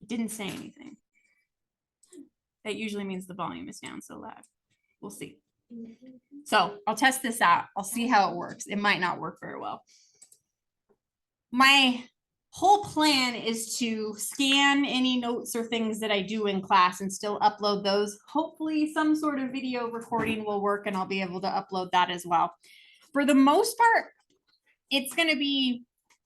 Didn't say anything. That usually means the volume is down so loud. We'll see. So I'll test this out. I'll see how it works. It might not work very well. My whole plan is to scan any notes or things that I do in class and still upload those. Hopefully some sort of video recording will work and I'll be able to upload that as well. For the most part, it's going to be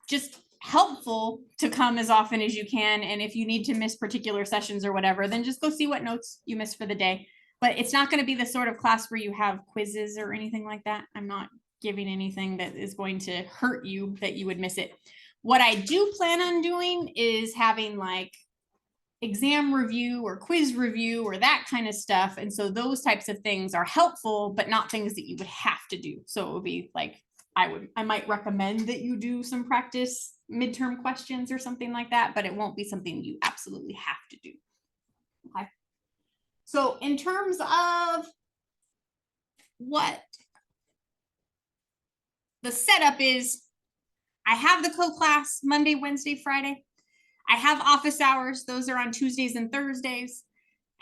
just helpful to come as often as you can. And if you need to miss particular sessions or whatever, then just go see what notes you missed for the day. But it's not going to be the sort of class where you have quizzes or anything like that. I'm not giving anything that is going to hurt you that you would miss it. What I do plan on doing is having like exam review or quiz review or that kind of stuff. And so those types of things are helpful, but not things that you would have to do. So it would be like, I might recommend that you do some practice midterm questions or something like that, but it won't be something you absolutely have to do. Okay. So in terms of what the setup is, I have the co-class Monday, Wednesday, Friday. I have office hours. Those are on Tuesdays and Thursdays.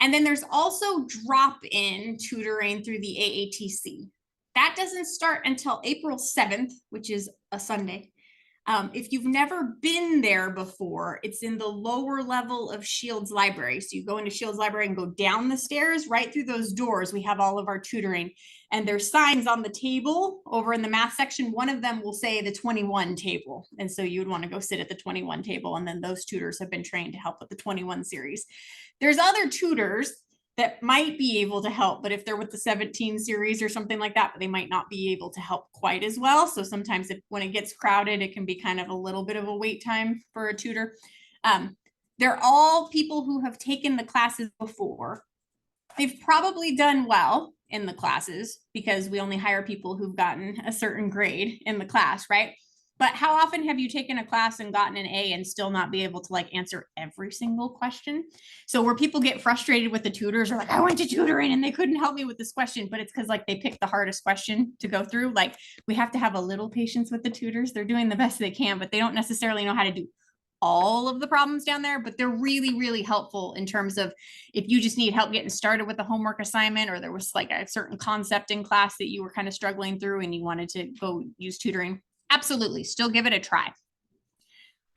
And then there's also drop-in tutoring through the AATC. That doesn't start until April 7th, which is a Sunday. If you've never been there before, it's in the lower level of Shields Library. So you go into Shields Library and go down the stairs, right through those doors. We have all of our tutoring. And there's signs on the table over in the math section. One of them will say the 21 table. And so you would want to go sit at the 21 table. And then those tutors have been trained to help with the 21 series. There's other tutors that might be able to help, but if they're with the 17 series or something like that, they might not be able to help quite as well. So sometimes when it gets crowded, it can be kind of a little bit of a wait time for a tutor. They're all people who have taken the classes before. They've probably done well in the classes because we only hire people who've gotten a certain grade in the class, right? But how often have you taken a class and gotten an A and still not be able to like answer every single question? So where people get frustrated with the tutors are like, I went to tutoring and they couldn't help me with this question, but it's because like they picked the hardest question to go through. Like we have to have a little patience with the tutors. They're doing the best they can, but they don't necessarily know how to do all of the problems down there, but they're really, really helpful in terms of if you just need help getting started with a homework assignment, or there was like a certain concept in class that you were kind of struggling through and you wanted to go use tutoring. Absolutely, still give it a try.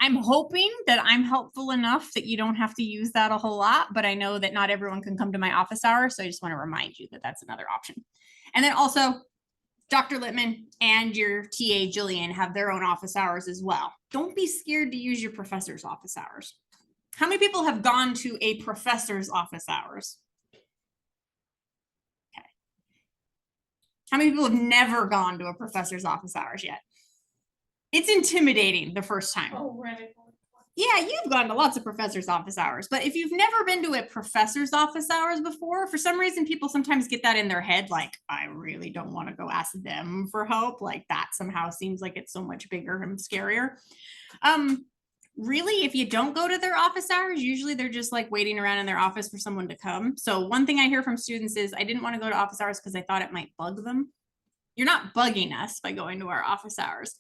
I'm hoping that I'm helpful enough that you don't have to use that a whole lot, but I know that not everyone can come to my office hours, so I just want to remind you that that's another option. And then also, Dr. Littman and your TA, Jillian, have their own office hours as well. Don't be scared to use your professor's office hours. How many people have gone to a professor's office hours? Okay. How many people have never gone to a professor's office hours yet? It's intimidating the first time. Oh, right. Yeah, you've gone to lots of professors' office hours, but if you've never been to a professor's office hours before, for some reason, people sometimes get that in their head, like, I really don't want to go ask them for help. Like that somehow seems like it's so much bigger and scarier. Really, if you don't go to their office hours, usually they're just like waiting around in their office for someone to come. So one thing I hear from students is, I didn't want to go to office hours because I thought it might bug them. You're not bugging us by going to our office hours.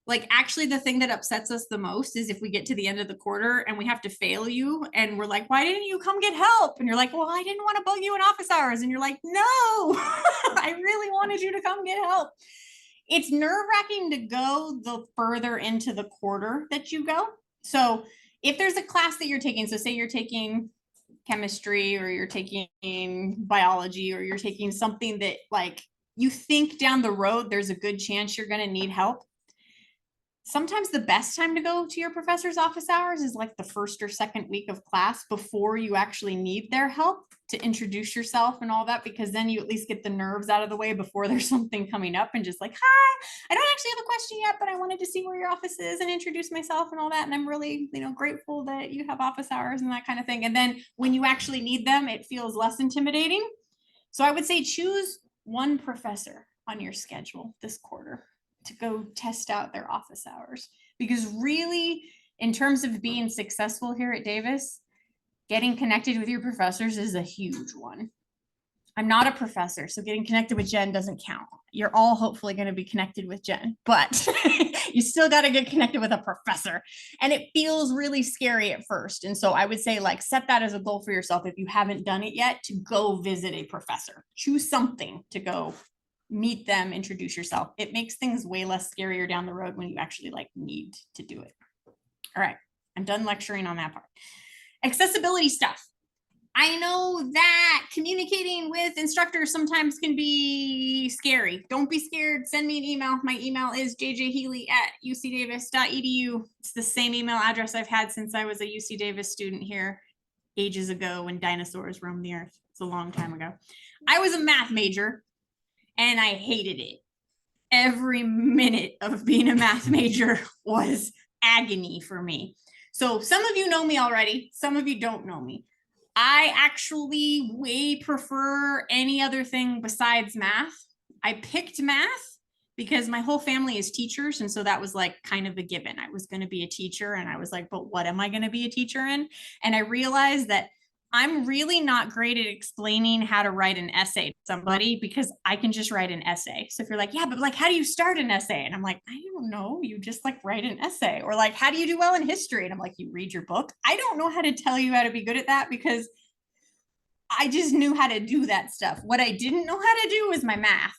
Like actually the thing that upsets us the most is if we get to the end of the quarter and we have to fail you and we're like, why didn't you come get help? And you're like, well, I didn't want to bug you in office hours. And you're like, no, I really wanted you to come get help. It's nerve-wracking to go the further into the quarter that you go. So if there's a class that you're taking, so say you're taking chemistry or you're taking biology or you're taking something that like you think down the road, there's a good chance you're going to need help. Sometimes the best time to go to your professor's office hours is like the first or second week of class before you actually need their help to introduce yourself and all that, because then you at least get the nerves out of the way before there's something coming up and just like, hi, I don't actually have a question yet, but I wanted to see where your office is and introduce myself and all that. And I'm really, grateful that you have office hours and that kind of thing. And then when you actually need them, it feels less intimidating. So I would say choose one professor on your schedule this quarter to go test out their office hours, because really in terms of being successful here at Davis, getting connected with your professors is a huge one. I'm not a professor, so getting connected with Jen doesn't count. You're all hopefully going to be connected with Jen, but you still got to get connected with a professor. And it feels really scary at first. And so I would say, like, set that as a goal for yourself if you haven't done it yet, to go visit a professor. Choose something to go meet them, introduce yourself. It makes things way less scarier down the road when you actually like need to do it. All right, I'm done lecturing on that part. Accessibility stuff. I know that communicating with instructors sometimes can be scary. Don't be scared. Send me an email. My email is jjhealy@ucdavis.edu. It's the same email address I've had since I was a UC Davis student here ages ago when dinosaurs roamed the earth. It's a long time ago. I was a math major and I hated it. Every minute of being a math major was agony for me. So some of you know me already. Some of you don't know me. I actually way prefer any other thing besides math. I picked math because my whole family is teachers. And so that was like kind of a given. I was going to be a teacher. And I was like, but what am I going to be a teacher in? And I realized that I'm really not great at explaining how to write an essay to somebody because I can just write an essay. So if you're like, yeah, but like, how do you start an essay? And I'm like, I don't know. You just like write an essay. Or like, how do you do well in history? And I'm like, you read your book. I don't know how to tell you how to be good at that because I just knew how to do that stuff. What I didn't know how to do was my math.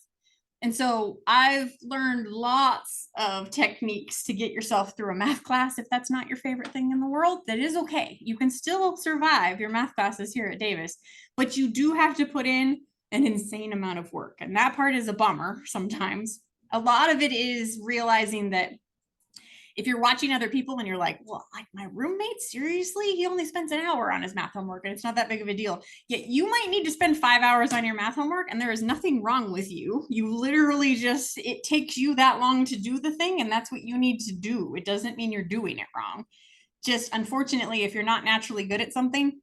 And so I've learned lots of techniques to get yourself through a math class. If that's not your favorite thing in the world, that is okay. You can still survive your math classes here at Davis, but you do have to put in an insane amount of work. And that part is a bummer sometimes. A lot of it is realizing that if you're watching other people and you're like, well, like my roommate, seriously, he only spends an hour on his math homework and it's not that big of a deal. Yet you might need to spend 5 hours on your math homework and there is nothing wrong with you. You literally just, it takes you that long to do the thing and that's what you need to do. It doesn't mean you're doing it wrong. Just unfortunately, if you're not naturally good at something,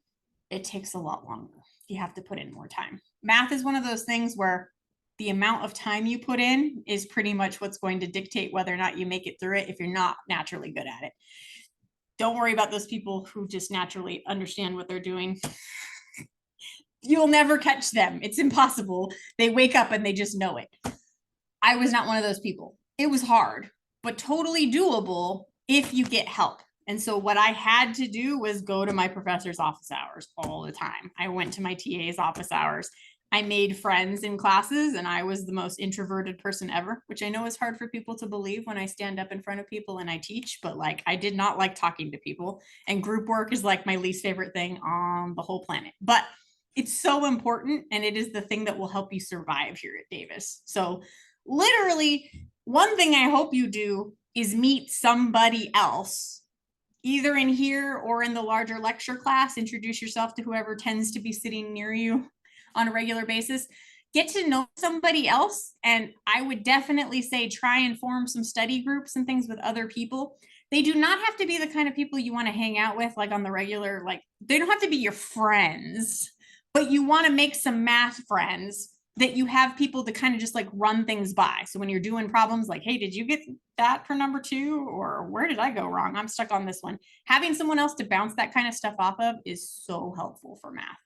it takes a lot longer. You have to put in more time. Math is one of those things where the amount of time you put in is pretty much what's going to dictate whether or not you make it through it if you're not naturally good at it. Don't worry about those people who just naturally understand what they're doing. You'll never catch them. It's impossible. They wake up and they just know it. I was not one of those people. It was hard, but totally doable if you get help. And so what I had to do was go to my professor's office hours all the time. I went to my TA's office hours. I made friends in classes and I was the most introverted person ever, which I know is hard for people to believe when I stand up in front of people and I teach, but like I did not like talking to people, and group work is like my least favorite thing on the whole planet. But it's so important and it is the thing that will help you survive here at Davis. So literally, one thing I hope you do is meet somebody else, either in here or in the larger lecture class. Introduce yourself to whoever tends to be sitting near you on a regular basis. Get to know somebody else. And I would definitely say try and form some study groups and things with other people. They do not have to be the kind of people you want to hang out with like on the regular, like they don't have to be your friends, but you want to make some math friends that you have people to kind of just like run things by. So when you're doing problems like, hey, did you get that for number 2? Or where did I go wrong? I'm stuck on this one. Having someone else to bounce that kind of stuff off of is so helpful for math.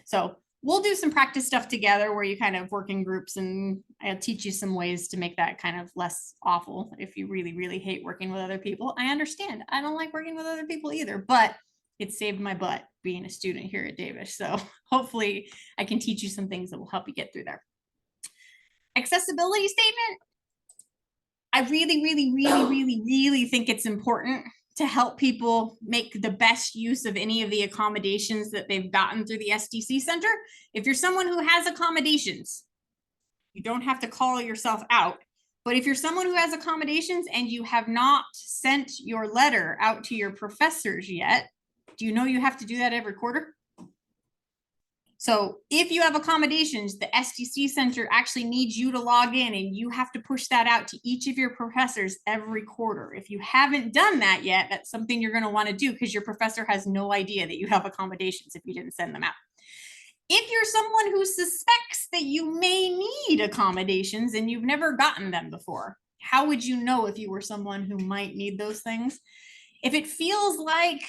So we'll do some practice stuff together where you kind of work in groups and I'll teach you some ways to make that kind of less awful. If you really, really hate working with other people, I understand. I don't like working with other people either, but it saved my butt being a student here at Davis. So hopefully I can teach you some things that will help you get through there. Accessibility statement. I really, really, really, really, really think it's important to help people make the best use of any of the accommodations that they've gotten through the SDC Center. If you're someone who has accommodations, you don't have to call yourself out. But if you're someone who has accommodations and you have not sent your letter out to your professors yet, do you know you have to do that every quarter? So if you have accommodations, the SDC Center actually needs you to log in and you have to push that out to each of your professors every quarter. If you haven't done that yet, that's something you're going to want to do because your professor has no idea that you have accommodations if you didn't send them out. If you're someone who suspects that you may need accommodations and you've never gotten them before, how would you know if you were someone who might need those things? If it feels like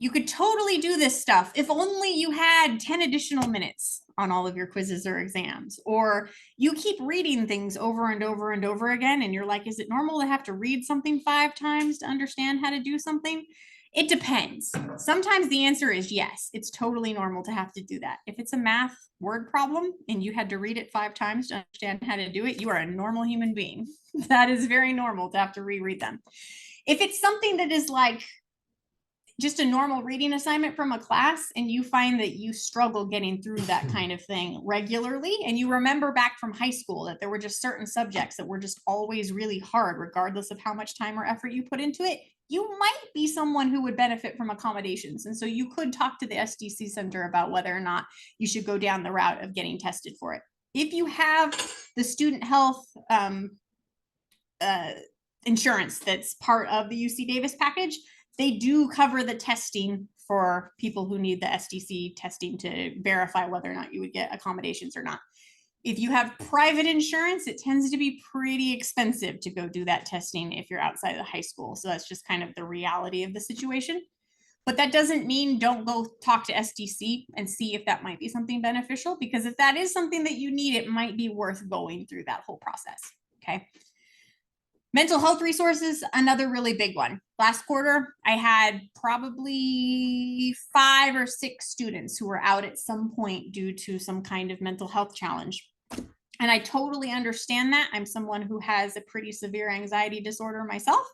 You could totally do this stuff if only you had 10 additional minutes on all of your quizzes or exams, or you keep reading things over and over and over again. And you're like, is it normal to have to read something 5 times to understand how to do something? It depends. Sometimes the answer is yes, it's totally normal to have to do that. If it's a math word problem and you had to read it 5 times to understand how to do it, you are a normal human being. That is very normal to have to reread them. If it's something that is like just a normal reading assignment from a class and you find that you struggle getting through that kind of thing regularly, and you remember back from high school that there were just certain subjects that were just always really hard regardless of how much time or effort you put into it, you might be someone who would benefit from accommodations. And so you could talk to the SDC center about whether or not you should go down the route of getting tested for it. If you have the student health insurance that's part of the UC Davis package, they do cover the testing for people who need the SDC testing to verify whether or not you would get accommodations or not. If you have private insurance, it tends to be pretty expensive to go do that testing if you're outside of high school. So that's just kind of the reality of the situation. But that doesn't mean don't go talk to SDC and see if that might be something beneficial, because if that is something that you need, it might be worth going through that whole process. Okay. Mental health resources, another really big one. Last quarter, I had probably 5 or 6 students who were out at some point due to some kind of mental health challenge. And I totally understand that. I'm someone who has a pretty severe anxiety disorder myself.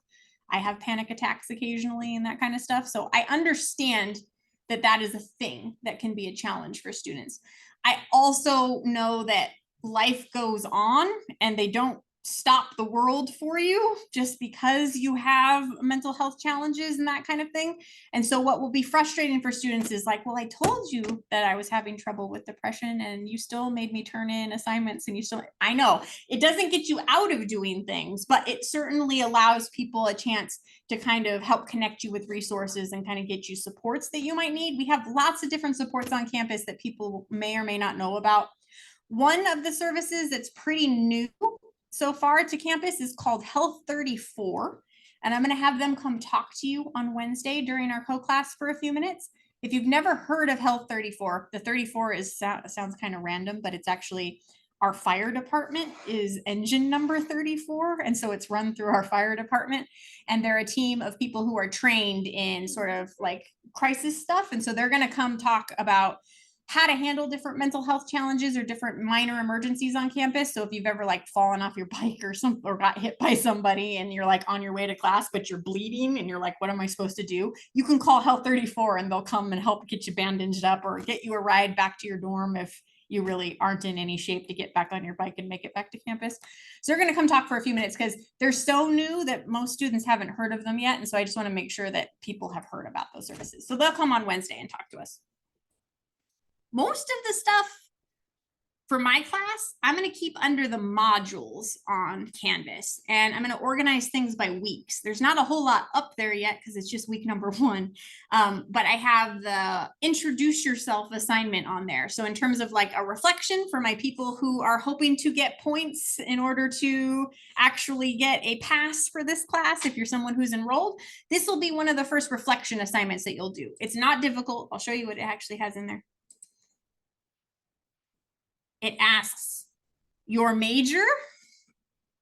I have panic attacks occasionally and that kind of stuff. So I understand that that is a thing that can be a challenge for students. I also know that life goes on and they don't stop the world for you just because you have mental health challenges and that kind of thing. And so what will be frustrating for students is like, well, I told you that I was having trouble with depression and you still made me turn in assignments and you still, I know it doesn't get you out of doing things, but it certainly allows people a chance to kind of help connect you with resources and kind of get you supports that you might need. We have lots of different supports on campus that people may or may not know about. One of the services that's pretty new so far to campus is called Health 34. And I'm going to have them come talk to you on Wednesday during our co-class for a few minutes. If you've never heard of Health 34, the 34 is sounds kind of random, but it's actually our fire department is engine number 34. And so it's run through our fire department. And they're a team of people who are trained in sort of like crisis stuff. And so they're going to come talk about how to handle different mental health challenges or different minor emergencies on campus. So if you've ever like fallen off your bike or something or got hit by somebody and you're like on your way to class, but you're bleeding and you're like, what am I supposed to do? You can call Health 34 and they'll come and help get you bandaged up or get you a ride back to your dorm if you really aren't in any shape to get back on your bike and make it back to campus. So they're going to come talk for a few minutes because they're so new that most students haven't heard of them yet. And so I just want to make sure that people have heard about those services. So they'll come on Wednesday and talk to us. Most of the stuff for my class, I'm going to keep under the modules on Canvas, and I'm going to organize things by weeks. There's not a whole lot up there yet because it's just week number 1, but I have the introduce yourself assignment on there. So in terms of like a reflection for my people who are hoping to get points in order to actually get a pass for this class, if you're someone who's enrolled, this will be one of the first reflection assignments that you'll do. It's not difficult. I'll show you what it actually has in there. It asks your major,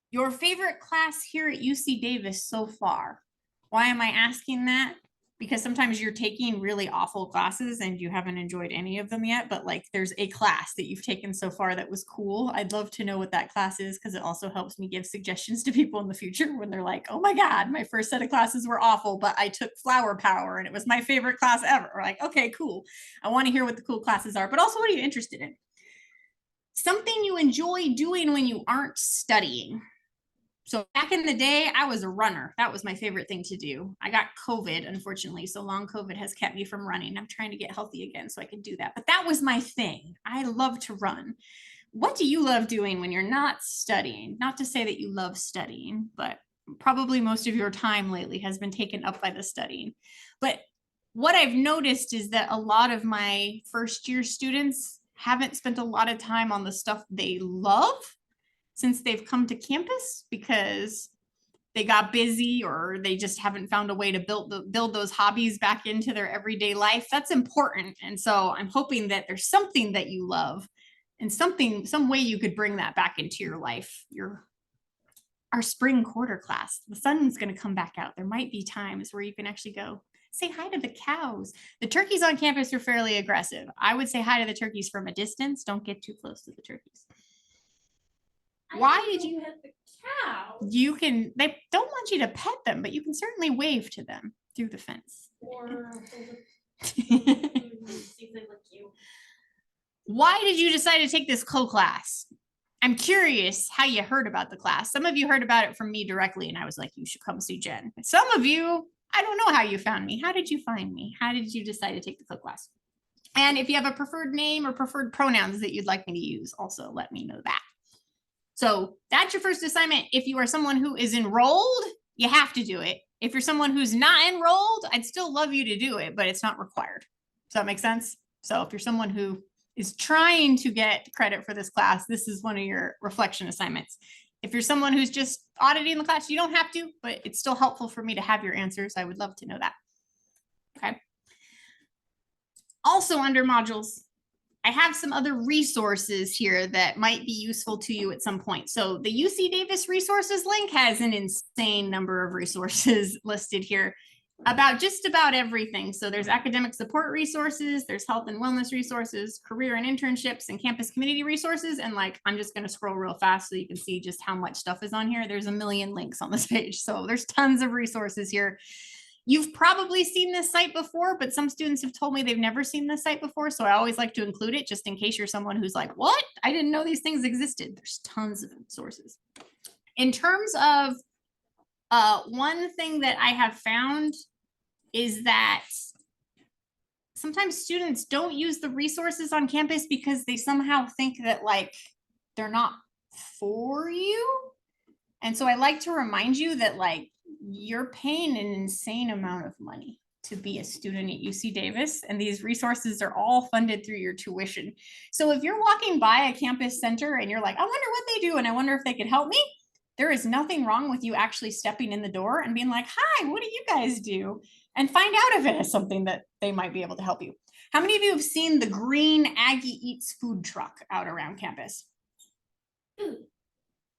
your favorite class here at UC Davis so far. Why am I asking that? Because sometimes you're taking really awful classes and you haven't enjoyed any of them yet, but like there's a class that you've taken so far that was cool. I'd love to know what that class is because it also helps me give suggestions to people in the future when they're like, oh my God, my first set of classes were awful, but I took flower power and it was my favorite class ever. Or like, okay, cool. I want to hear what the cool classes are, but also what are you interested in? Something you enjoy doing when you aren't studying. So back in the day, I was a runner. That was my favorite thing to do. I got COVID, unfortunately. So long COVID has kept me from running. I'm trying to get healthy again so I can do that. But that was my thing. I love to run. What do you love doing when you're not studying? Not to say that you love studying, but probably most of your time lately has been taken up by the studying. But what I've noticed is that a lot of my first year students haven't spent a lot of time on the stuff they love since they've come to campus, because they got busy or they just haven't found a way to build those hobbies back into their everyday life. That's important. And so I'm hoping that there's something that you love and some way you could bring that back into your life. Our spring quarter class, the sun's going to come back out. There might be times where you can actually go say hi to the cows. The turkeys on campus are fairly aggressive. I would say hi to the turkeys from a distance. Don't get too close to the turkeys. Why did you pet the cows? You can, they don't want you to pet them, but you can certainly wave to them through the fence. Or see if they like you. Why did you decide to take this co-class? I'm curious how you heard about the class. Some of you heard about it from me directly, and I was like, you should come see Jen. Some of you, I don't know how you found me. How did you find me? How did you decide to take the co-class? And if you have a preferred name or preferred pronouns that you'd like me to use, also let me know that. So that's your first assignment. If you are someone who is enrolled, you have to do it. If you're someone who's not enrolled, I'd still love you to do it, but it's not required. Does that make sense? So if you're someone who is trying to get credit for this class, this is one of your reflection assignments. If you're someone who's just auditing the class, you don't have to, but it's still helpful for me to have your answers. I would love to know that. Okay. Also under modules, I have some other resources here that might be useful to you at some point. So the UC Davis resources link has an insane number of resources listed here about just about everything. So there's academic support resources, there's health and wellness resources, career and internships, and campus community resources. And like, I'm just going to scroll real fast so you can see just how much stuff is on here. There's a million links on this page. So there's tons of resources here. You've probably seen this site before, but some students have told me they've never seen this site before. So I always like to include it just in case you're someone who's like, what? I didn't know these things existed. There's tons of sources. In terms of one thing that I have found is that sometimes students don't use the resources on campus because they somehow think that like they're not for you. And so I like to remind you that like you're paying an insane amount of money to be a student at UC Davis, and these resources are all funded through your tuition. So if you're walking by a campus center and you're like, I wonder what they do and I wonder if they could help me, there is nothing wrong with you actually stepping in the door and being like, hi, what do you guys do? And find out if it is something that they might be able to help you. How many of you have seen the green Aggie Eats food truck out around campus?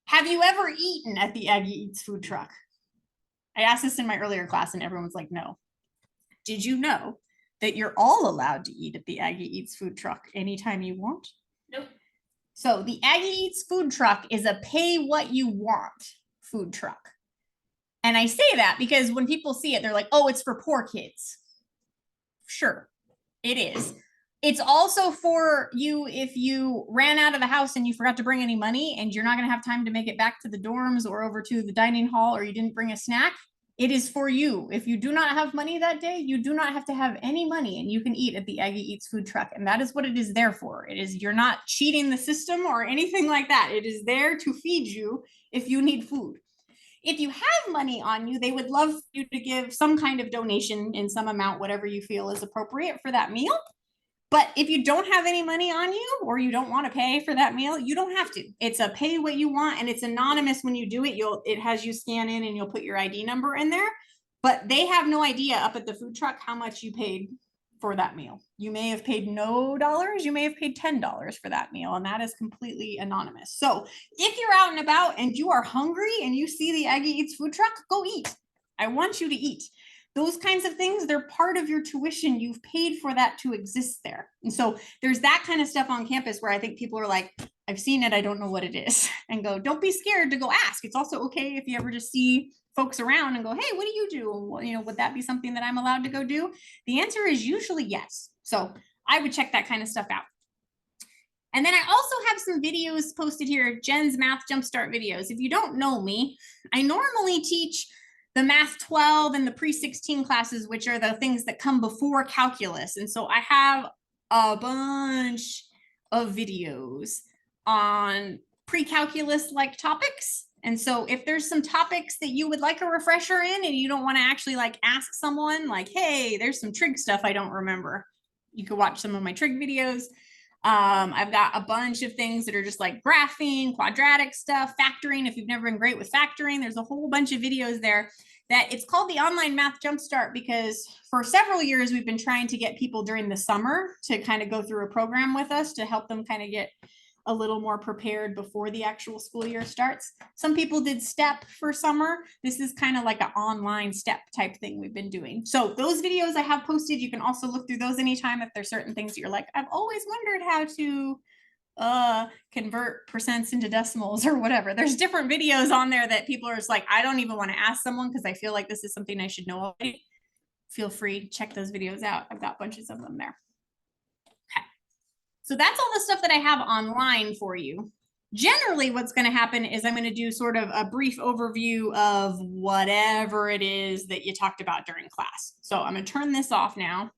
Have you ever eaten at the Aggie Eats food truck? I asked this in my earlier class and everyone was like, no. Did you know that you're all allowed to eat at the Aggie Eats food truck anytime you want? Nope. So the Aggie Eats food truck is a pay what you want food truck. And I say that because when people see it, they're like, oh, it's for poor kids. Sure, it is. It's also for you if you ran out of the house and you forgot to bring any money and you're not going to have time to make it back to the dorms or over to the dining hall, or you didn't bring a snack. It is for you. If you do not have money that day, you do not have to have any money and you can eat at the Aggie Eats food truck. And that is what it is there for. It is, you're not cheating the system or anything like that. It is there to feed you if you need food. If you have money on you, they would love you to give some kind of donation in some amount, whatever you feel is appropriate for that meal. But if you don't have any money on you or you don't want to pay for that meal, you don't have to. It's a pay what you want, and it's anonymous when you do it. It has you scan in and you'll put your ID number in there. But they have no idea up at the food truck how much you paid for that meal. You may have paid no dollars, you may have paid $10 for that meal, and that is completely anonymous. So if you're out and about and you are hungry and you see the Aggie Eats food truck, go eat. I want you to eat. Those kinds of things, they're part of your tuition. You've paid for that to exist there. And so there's that kind of stuff on campus where I think people are like, I've seen it, I don't know what it is. And go, don't be scared to go ask. It's also okay if you ever just see folks around and go, hey, what do you do? You know, would that be something that I'm allowed to go do? The answer is usually yes. So I would check that kind of stuff out. And then I also have some videos posted here, Jen's Math Jumpstart videos. If you don't know me, I normally teach the Math 12 and the Pre-16 classes, which are the things that come before calculus. And so I have a bunch of videos on pre-calculus like topics. And so if there's some topics that you would like a refresher in and you don't want to actually like ask someone like, hey, there's some trig stuff I don't remember, you could watch some of my trig videos. I've got a bunch of things that are just like graphing, quadratic stuff, factoring. If you've never been great with factoring, there's a whole bunch of videos there that it's called the Online Math Jumpstart because for several years we've been trying to get people during the summer to kind of go through a program with us to help them kind of get a little more prepared before the actual school year starts. Some people did STEP for summer. This is kind of like an online STEP type thing we've been doing. So those videos I have posted, you can also look through those anytime if there's certain things that you're like, I've always wondered how to convert percents into decimals or whatever. There's different videos on there that people are just like, I don't even want to ask someone because I feel like this is something I should know already. Feel free to check those videos out. I've got bunches of them there. So that's all the stuff that I have online for you. Generally, what's going to happen is I'm going to do sort of a brief overview of whatever it is that you talked about during class. So I'm going to turn this off now.